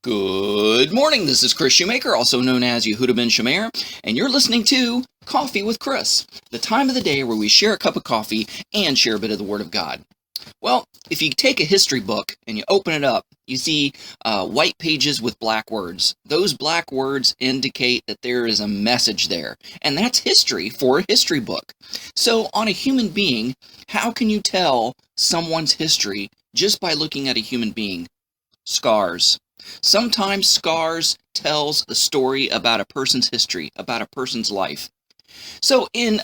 Good morning, this is Kris Shoemaker, also known as Yehudah ben Shomeyr, and you're listening to Coffee with Kris, the time of the day where we share a cup of coffee and share a bit of the Word of God. Well, if you take a history book and you open it up, you see white pages with black words. Those black words indicate that there is a message there, and that's history for a history book. So on a human being, how can you tell someone's history just by looking at a human being? Scars. Sometimes scars tells a story about a person's history, about a person's life. So in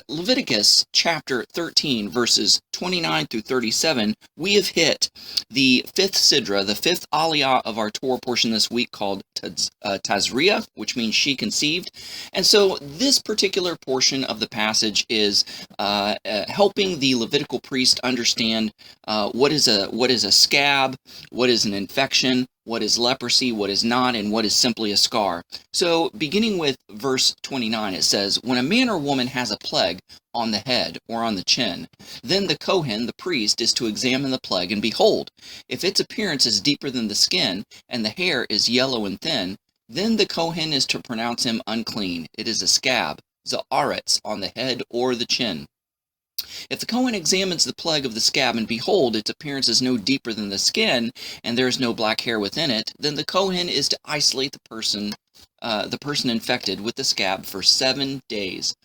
Leviticus chapter 13, verses 29 through 37, we have hit the fifth sidra, the fifth aliyah of our Torah portion this week, called Tazria, which means she conceived. And so this particular portion of the passage is helping the Levitical priest understand what is a scab, what is an infection, what is leprosy, what is not, and what is simply a scar. So beginning with verse 29, it says, "When a man or woman has a plague on the head or on the chin, then the Kohen, the priest, is to examine the plague, and behold, if its appearance is deeper than the skin, and the hair is yellow and thin, then the Kohen is to pronounce him unclean. It is a scab, za'aretz, on the head or the chin. If the Kohen examines the plague of the scab, and behold, its appearance is no deeper than the skin, and there is no black hair within it, then the Kohen is to isolate the person infected with the scab for 7 days.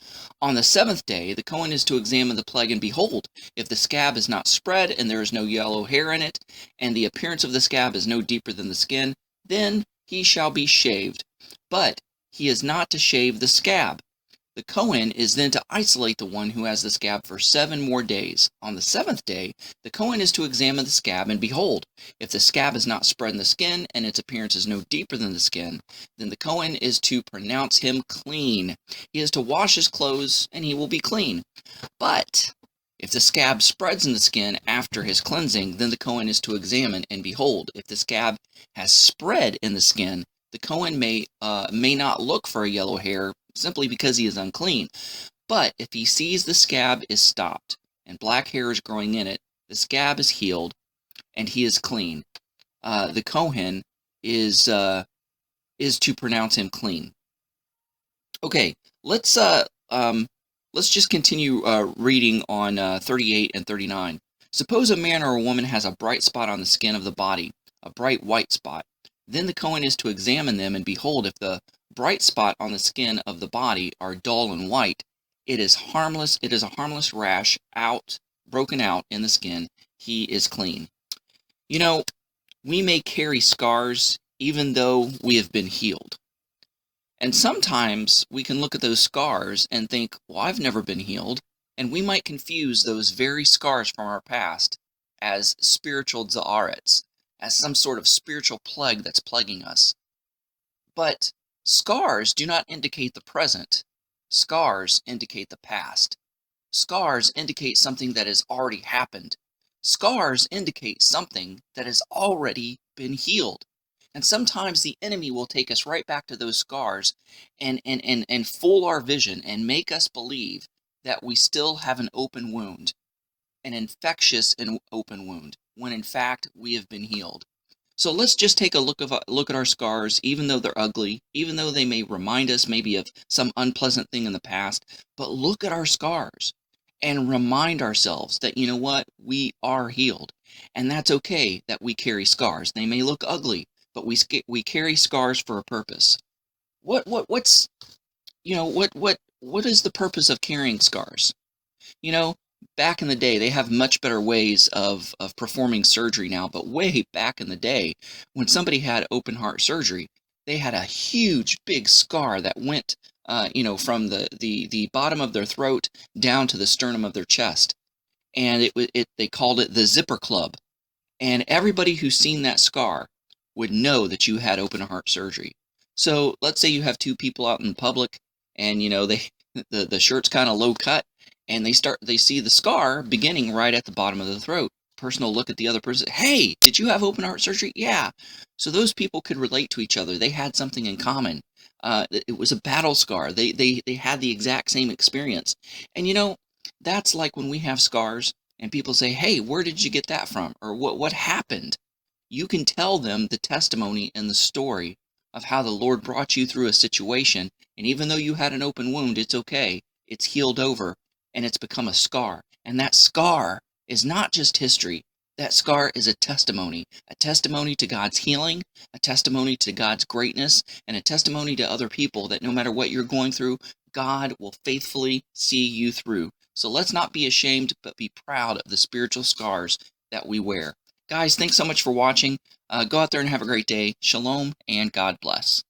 On the seventh day, the Kohen is to examine the plague, and behold, if the scab is not spread, and there is no yellow hair in it, and the appearance of the scab is no deeper than the skin, then he shall be shaved. But he is not to shave the scab. The Kohen is then to isolate the one who has the scab for 7 more days. On the seventh day, the Kohen is to examine the scab, and behold, if the scab is not spread in the skin, and its appearance is no deeper than the skin, then the Kohen is to pronounce him clean. He is to wash his clothes, and he will be clean. But if the scab spreads in the skin after his cleansing, then the Kohen is to examine, and behold, if the scab has spread in the skin, the Kohen may not look for a yellow hair, simply because he is unclean. But if he sees the scab is stopped, and black hair is growing in it, the scab is healed, and he is clean. The Kohen is to pronounce him clean." Okay, let's just continue reading on 38 and 39. "Suppose a man or a woman has a bright spot on the skin of the body, a bright white spot. Then the Kohen is to examine them, and behold, if the bright spot on the skin of the body are dull and white, it is harmless. It is a harmless rash broken out in the skin. He is clean." You know, we may carry scars even though we have been healed. And sometimes we can look at those scars and think, well, I've never been healed. And we might confuse those very scars from our past as spiritual za'aretz, as some sort of spiritual plague that's plaguing us. But scars do not indicate the present. Scars indicate the past. Scars indicate something that has already happened. Scars indicate something that has already been healed. And sometimes the enemy will take us right back to those scars and fool our vision and make us believe that we still have an open wound, an infectious and open wound, when in fact we have been healed. So let's just take a look at our scars, even though they're ugly, even though they may remind us maybe of some unpleasant thing in the past. But look at our scars and remind ourselves that, you know what, we are healed. And that's okay that we carry scars. They may look ugly, but we carry scars for a purpose. What is the purpose of carrying scars? Back in the day, they have much better ways of performing surgery now, but way back in the day, when somebody had open heart surgery, they had a huge, big scar that went, from the bottom of their throat down to the sternum of their chest. And they called it the zipper club. And everybody who's seen that scar would know that you had open heart surgery. So let's say you have two people out in public, and the shirt's kind of low cut, and they see the scar beginning right at the bottom of the throat. The person will look at the other person, "Hey, did you have open heart surgery?" "Yeah." So those people could relate to each other. They had something in common. It was a battle scar. They had the exact same experience. And that's like when we have scars and people say, "Hey, where did you get that from?" Or what happened? you can tell them the testimony and the story of how the Lord brought you through a situation, and even though you had an open wound, it's okay. It's healed over, and it's become a scar. And that scar is not just history. That scar is a testimony to God's healing, a testimony to God's greatness, and a testimony to other people that no matter what you're going through, God will faithfully see you through. So let's not be ashamed, but be proud of the spiritual scars that we wear. Guys, thanks so much for watching. Go out there and have a great day. Shalom and God bless.